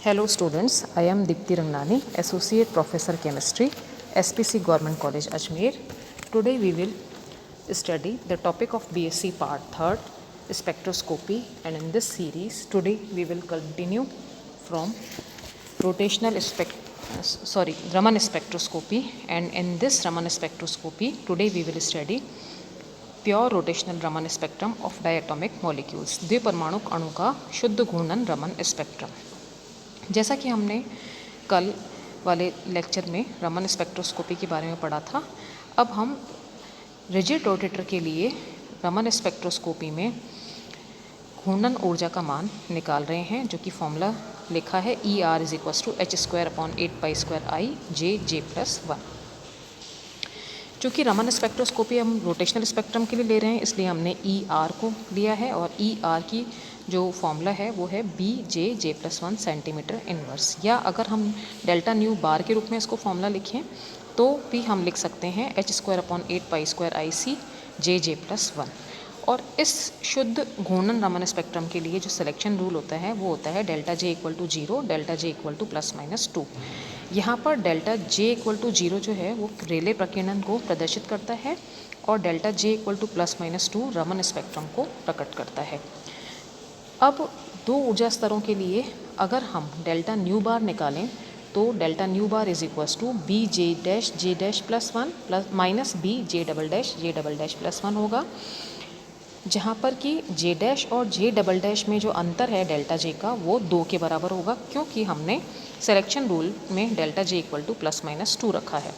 Hello students, I am Dipti Rangnani, Associate Professor Chemistry, SPC Government College Ajmer. Today we will study the topic of BSc Part 3rd, Spectroscopy, and in this series today we will continue from Raman spectroscopy, and in this Raman spectroscopy today we will study pure rotational Raman spectrum of diatomic molecules, द्विपरमाणुक अणु का शुद्ध घूर्णन Raman spectrum. जैसा कि हमने कल वाले लेक्चर में रमन स्पेक्ट्रोस्कोपी के बारे में पढ़ा था, अब हम रिजिड रोटेटर के लिए रमन स्पेक्ट्रोस्कोपी में घूर्णन ऊर्जा का मान निकाल रहे हैं, जो कि फॉर्मूला लिखा है ER=h²/8π²I चूँकि रमन स्पेक्ट्रोस्कोपी हम रोटेशनल स्पेक्ट्रम के लिए ले रहे हैं, इसलिए हमने ER को लिया है और ER की जो फॉर्मूला है वो है BJ+1 सेंटीमीटर इनवर्स, या अगर हम डेल्टा न्यू बार के रूप में इसको फॉर्मूला लिखें तो भी हम लिख सकते हैं h²/8π²ICJJ+1। और इस शुद्ध घूर्णन रमन स्पेक्ट्रम के लिए जो सिलेक्शन रूल होता है वो होता है ΔJ=0, ΔJ=±2। यहाँ पर ΔJ=0 जो है वो रेले प्रकीर्णन को प्रदर्शित करता है और ΔJ=±2 रमन स्पेक्ट्रम को प्रकट करता है। अब दो ऊर्जा स्तरों के लिए अगर हम डेल्टा न्यू बार निकालें तो डेल्टा न्यू बार BJ'J'+1 -BJ'J'+1 होगा, जहाँ पर कि J' और J'' में जो अंतर है डेल्टा J का वो 2 के बराबर होगा, क्योंकि हमने सिलेक्शन रूल में ΔJ=±2 रखा है।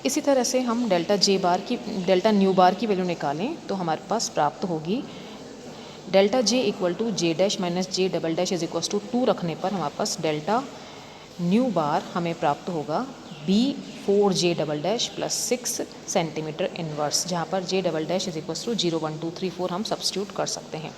इसी तरह से हम डेल्टा न्यू बार की वैल्यू निकालें तो हमारे पास प्राप्त होगी ΔJ=J' -J'2 रखने पर हमारे पास डेल्टा न्यू बार हमें प्राप्त होगा B4J'+6 सेंटीमीटर इनवर्स, जहाँ पर J'=0, 1, 2, 3, 4 हम सब्स्टिट्यूट कर सकते हैं।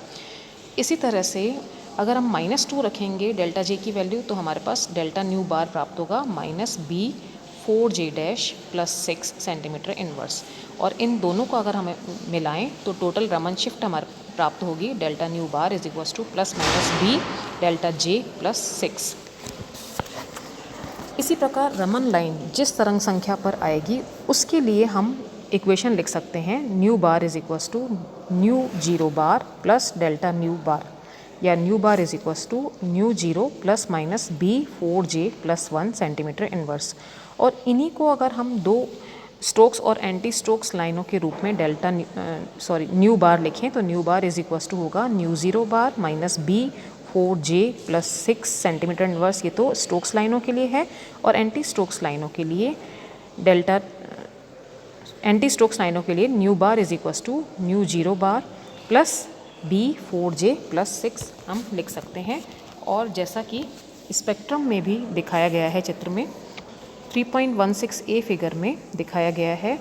इसी तरह से अगर हम -2 रखेंगे डेल्टा J की वैल्यू तो हमारे पास डेल्टा न्यू बार प्राप्त होगा -B4J'+6 सेंटीमीटर इनवर्स, और इन दोनों को अगर हमें मिलाएं तो टोटल रमन शिफ्ट हमारे प्राप्त होगी डेल्टा न्यू बार ±B डेल्टा J+6। इसी प्रकार रमन लाइन जिस तरंग संख्या पर आएगी उसके लिए हम इक्वेशन लिख सकते हैं न्यू बार न्यू0 बार प्लस डेल्टा न्यू बार, या new bar न्यू0 ± B4J+1 centimetre inverse. और इन्हीं को अगर हम दो स्टोक्स और एंटी स्टोक्स लाइनों के रूप में न्यू बार लिखें तो न्यू बार होगा न्यू0 बार -B4J+6 सेंटीमीटर इनवर्स। ये तो स्टोक्स लाइनों के लिए है, और एंटी स्टोक्स लाइनों के लिए न्यू बार न्यू0 बार प्लस B4J+6 हम लिख सकते हैं। और जैसा कि स्पेक्ट्रम में भी दिखाया गया है, चित्र में 3.16a फिगर में दिखाया गया है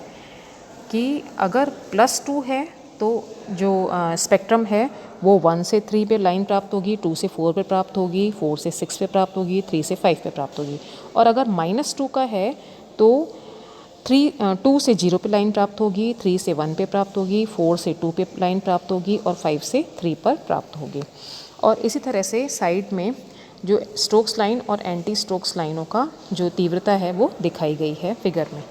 कि अगर +2 है तो जो स्पेक्ट्रम है वो 1 से 3 पे लाइन प्राप्त होगी, 2 से 4 पे प्राप्त होगी, 4 से 6 पे प्राप्त होगी, 3 से 5 पे प्राप्त होगी। और अगर -2 का है तो 2 से 0 पे लाइन प्राप्त होगी, 3 से 1 पे प्राप्त होगी, 4 से 2 पे लाइन प्राप्त होगी और 5 से 3 पर प्राप्त होगी। और इसी तरह से साइड में जो स्टोक्स लाइन और एंटी स्टोक्स लाइनों का जो तीव्रता है वो दिखाई गई है फिगर में।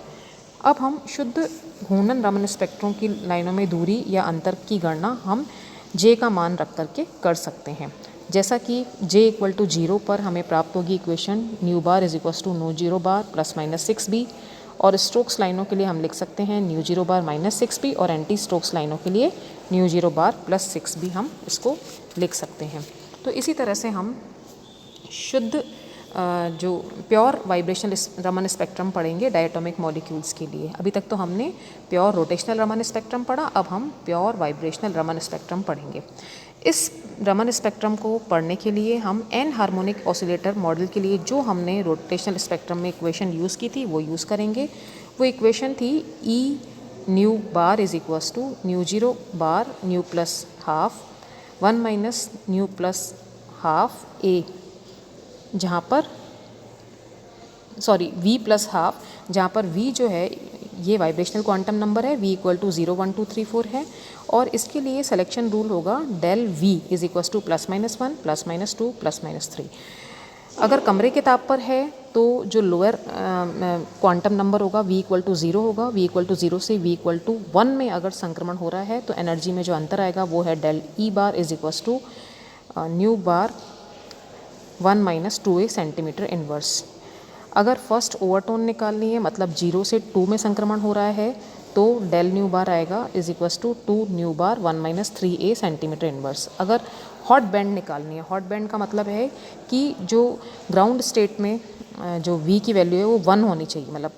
अब हम शुद्ध घूर्णन रमन स्पेक्ट्रम की लाइनों में दूरी या अंतर की गणना हम J का मान रख करके कर सकते हैं। जैसा कि J=0 पर हमें प्राप्त होगी इक्वेशन न्यू बार न्यू0 बार ±6B, और स्टोक्स लाइनों के लिए हम लिख सकते हैं न्यू0 बार -6B, और एंटी स्टोक्स लाइनों के लिए न्यू0 बार +6B हम इसको लिख सकते हैं। तो इसी तरह से हम शुद्ध जो प्योर वाइब्रेशनल रमन स्पेक्ट्रम पढ़ेंगे डायटोमिक मॉलिक्यूल्स के लिए। अभी तक तो हमने प्योर रोटेशनल रमन स्पेक्ट्रम पढ़ा, अब हम प्योर वाइब्रेशनल रमन स्पेक्ट्रम पढ़ेंगे। इस रमन स्पेक्ट्रम को पढ़ने के लिए हम एन हार्मोनिक ऑसिलेटर मॉडल के लिए जो हमने रोटेशनल स्पेक्ट्रम में इक्वेशन यूज़ की थी वो यूज़ करेंगे। वो इक्वेशन थी E न्यू बार न्यू0 बार न्यू +12 1 - न्यू +12 A, जहाँ पर V +12, जहाँ पर V जो है ये वाइब्रेशनल क्वांटम नंबर है, v इक्वल टू 0 1 2 3 4 है। और इसके लिए सिलेक्शन रूल होगा del v is equal to +-1 +-2 +-3। अगर कमरे के ताप पर है तो जो लोअर क्वांटम नंबर होगा v इक्वल टू 0 होगा। v इक्वल टू 0 से v इक्वल टू 1 में अगर संक्रमण हो रहा है तो एनर्जी में जो अंतर आएगा वो है del e bar is equal to nu bar 1 - 2a centimetre inverse. अगर फर्स्ट ओवरटोन निकालनी है, मतलब 0 से 2 में संक्रमण हो रहा है, तो डेल न्यू बार आएगा is equal to 2 nu bar 1 - 3a centimetre inverse. अगर हॉट बैंड निकालनी है, हॉट बैंड का मतलब है कि जो ग्राउंड स्टेट में जो v की वैल्यू है वो 1 होनी चाहिए, मतलब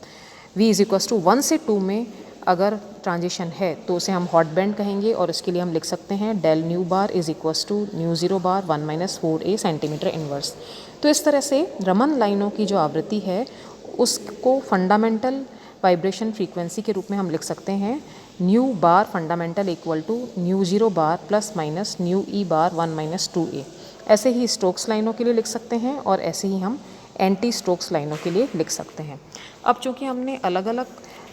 v इज इक्वल टू 1 से 2 में अगर ट्रांजिशन है तो उसे हम हॉट बैंड कहेंगे। और इसके लिए हम लिख सकते हैं del nu bar is equal to nu 0 bar 1 - 4a centimetre inverse. तो इस तरह से रमन लाइनों की जो आवृत्ति है उसको फंडामेंटल वाइब्रेशन फ्रीक्वेंसी के रूप में हम लिख सकते हैं nu bar fundamental equal to nu 0 bar + nu E bar 1 - 2a। ऐसे ही स्टोक्स लाइनों के लिए लिख सकते हैं और ऐसे ही हम एंटी स्टोक्स लाइनों के लिए लिख सकते हैं। अब चूँकि हमने अलग अलग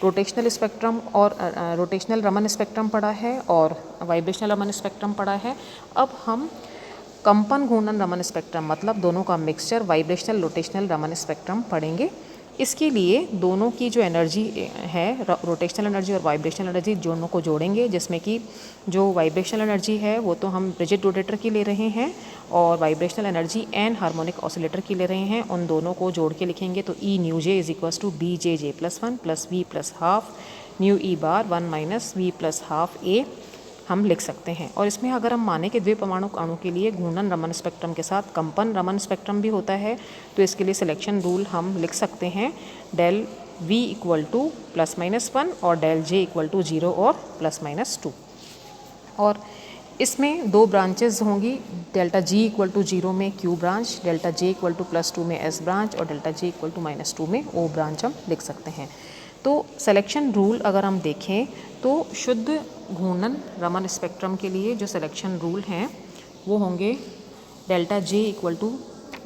रोटेशनल स्पेक्ट्रम और रोटेशनल रमन स्पेक्ट्रम पढ़ा है और वाइब्रेशनल रमन स्पेक्ट्रम पढ़ा है, अब हम कंपन घूर्णन रमन स्पेक्ट्रम, मतलब दोनों का mixture vibrational rotational Raman spectrum पढ़ेंगे। इसके लिए दोनों की जो एनर्जी है, रोटेशनल एनर्जी और वाइब्रेशनल एनर्जी, दोनों को जोड़ेंगे, जिसमें कि जो वाइब्रेशनल एनर्जी है वो तो हम रिजिड रोटेटर की ले रहे हैं और vibrational energy anharmonic oscillator की ले रहे हैं। उन दोनों को जोड़ के लिखेंगे तो E nu J is equal to B J J +1 + v +½ nu E bar 1 - v +½ a हम लिख सकते हैं। और इसमें अगर हम माने कि द्विपरमाणु अणु के लिए घूर्णन रमन स्पेक्ट्रम के साथ कंपन रमन स्पेक्ट्रम भी होता है, तो इसके लिए सिलेक्शन रूल हम लिख सकते हैं डेल v इक्वल टू +-1 और डेल j इक्वल टू 0 और +-2। और इसमें दो ब्रांचेस होंगी, डेल्टा g इक्वल टू 0 में q branch, delta j equal to +2 में s ब्रांच और डेल्टा j इक्वल टू -2 में o ब्रांच हम लिख सकते हैं। तो सिलेक्शन रूल अगर हम देखें तो शुद्ध घूर्णन रमन स्पेक्ट्रम के लिए जो सिलेक्शन रूल हैं वो होंगे डेल्टा j इक्वल टू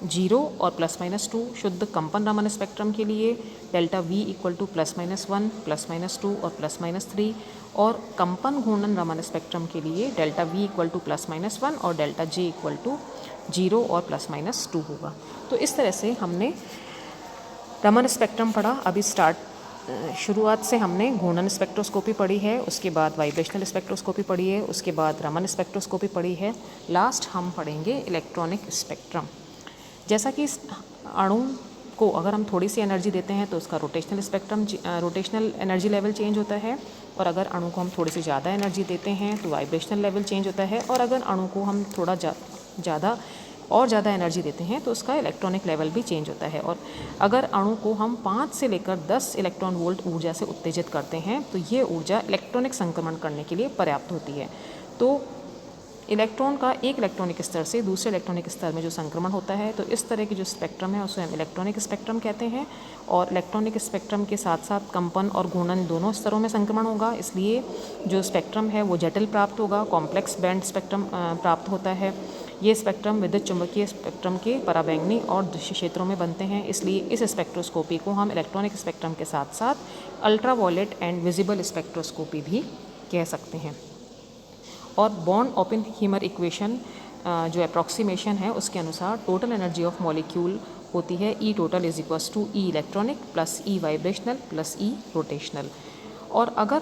0 और +-2। शुद्ध कंपन रमन स्पेक्ट्रम के लिए डेल्टा v इक्वल टू +-1 +-2 और +-3। और कंपन घूर्णन रमन स्पेक्ट्रम के लिए डेल्टा v इक्वल टू +-1 और डेल्टा j इक्वल टू 0 और +-2 होगा। तो इस तरह से हमने रमन स्पेक्ट्रम पढ़ा। अभी शुरुआत से हमने घूर्णन स्पेक्ट्रोस्कोपी पढ़ी है, उसके बाद वाइब्रेशनल स्पेक्ट्रोस्कोपी पढ़ी है, उसके बाद रमन स्पेक्ट्रोस्कोपी पढ़ी है, लास्ट हम पढ़ेंगे इलेक्ट्रॉनिक स्पेक्ट्रम। जैसा कि अणु को अगर हम थोड़ी सी एनर्जी देते हैं तो उसका रोटेशनल एनर्जी लेवल चेंज होता है, और अगर अणु को हम थोड़ी सी ज़्यादा एनर्जी देते हैं तो वाइब्रेशनल लेवल चेंज होता है, और अगर अणु को हम थोड़ा ज़्यादा एनर्जी देते हैं तो उसका इलेक्ट्रॉनिक लेवल भी चेंज होता है। और अगर अणु को हम 5 से लेकर 10 इलेक्ट्रॉन वोल्ट ऊर्जा से उत्तेजित करते हैं तो ये ऊर्जा इलेक्ट्रॉनिक संक्रमण करने के लिए पर्याप्त होती है। तो इलेक्ट्रॉन का एक इलेक्ट्रॉनिक स्तर से दूसरे इलेक्ट्रॉनिक स्तर में जो संक्रमण होता है, तो इस तरह की जो स्पेक्ट्रम है उसे हम इलेक्ट्रॉनिक स्पेक्ट्रम कहते हैं। और इलेक्ट्रॉनिक स्पेक्ट्रम के साथ साथ कंपन और घूर्णन दोनों स्तरों में संक्रमण होगा, इसलिए जो स्पेक्ट्रम है वो जटिल प्राप्त होगा, कॉम्प्लेक्स बैंड स्पेक्ट्रम प्राप्त होता है। ये स्पेक्ट्रम विद्युत चुंबकीय स्पेक्ट्रम के पराबैंगनी और दृश्य क्षेत्रों में बनते हैं, इसलिए इस स्पेक्ट्रोस्कोपी को हम इलेक्ट्रॉनिक स्पेक्ट्रम के साथ साथ अल्ट्रावायलेट एंड विजिबल स्पेक्ट्रोस्कोपी भी कह सकते हैं। और बॉर्न ओपेनहीमर इक्वेशन जो अप्रॉक्सीमेशन है उसके अनुसार टोटल एनर्जी ऑफ मॉलिक्यूल होती है E total is equals to E electronic plus E vibrational plus E rotational. और अगर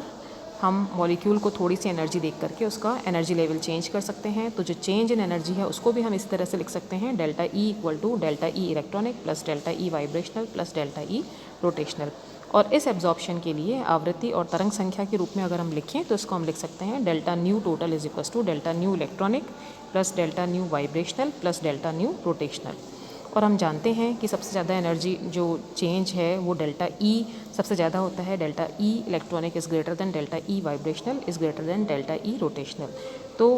हम मॉलिक्यूल को थोड़ी सी एनर्जी देख करके उसका एनर्जी लेवल चेंज कर सकते हैं, तो जो चेंज इन एनर्जी है उसको भी हम इस तरह से लिख सकते हैं delta e equal to delta e electronic plus delta e vibrational plus delta e rotational. और इस एब्जॉर्प्शन के लिए आवृत्ति और तरंग संख्या के रूप में अगर हम लिखें तो इसको हम लिख सकते हैं delta nu total is equal to delta nu electronic plus delta nu vibrational plus delta nu rotational. और हम जानते हैं कि सबसे ज़्यादा एनर्जी जो चेंज है वो डेल्टा ई सबसे ज़्यादा होता है, delta e electronic is greater than delta e vibrational is greater than delta e rotational. तो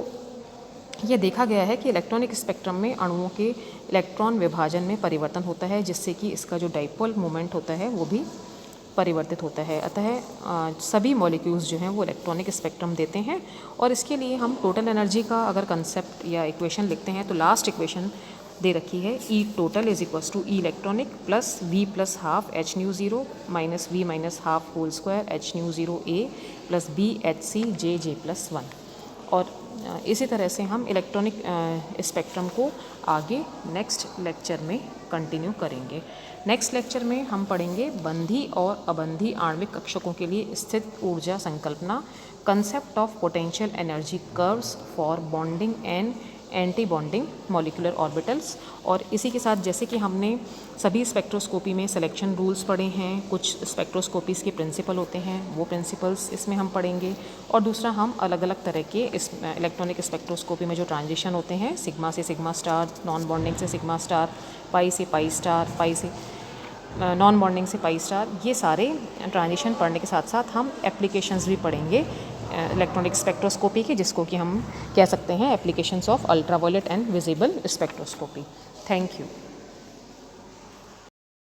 ये देखा गया है कि इलेक्ट्रॉनिक स्पेक्ट्रम में अणुओं के इलेक्ट्रॉन विभाजन में परिवर्तन होता है, जिससे कि इसका जो डाइपोल मोमेंट होता है वो भी परिवर्तित होता है। अतः सभी मॉलिक्यूल्स जो हैं वो इलेक्ट्रॉनिक स्पेक्ट्रम देते हैं। और इसके लिए हम टोटल एनर्जी का अगर कंसेप्ट या इक्वेशन लिखते हैं तो लास्ट इक्वेशन दे रखी है E total is equals to E electronic plus V plus half H nu zero minus V minus half whole square H nu zero A plus B H C J J plus one. और इसी तरह से हम electronic spectrum को आगे next lecture में continue करेंगे। Next lecture में हम पढ़ेंगे बंधी और अबंधी आणविक कक्षकों के लिए स्थित ऊर्जा संकल्पना, concept of potential energy curves for bonding and anti bonding molecular orbitals. और इसी के साथ जैसे कि हमने सभी स्पेक्ट्रोस्कोपी में सिलेक्शन रूल्स पढ़े हैं, कुछ स्पेक्ट्रोस्कोपीज़ के प्रिंसिपल होते हैं, वो प्रिंसिपल्स इसमें हम पढ़ेंगे। और दूसरा हम अलग अलग तरह के इस इलेक्ट्रॉनिक स्पेक्ट्रोस्कोपी में जो ट्रांजिशन होते हैं, सिग्मा से सिग्मा स्टार, नॉन बॉन्डिंग से सिग्मा स्टार, पाई से पाई स्टार, पाई से नॉन बॉन्डिंग से पाई स्टार, ये सारे ट्रांजिशन पढ़ने के साथ साथ हम एप्लीकेशंस भी पढ़ेंगे इलेक्ट्रॉनिक स्पेक्ट्रोस्कोपी की, जिसको कि हम कह सकते हैं applications of ultraviolet and visible spectroscopy. Thank you.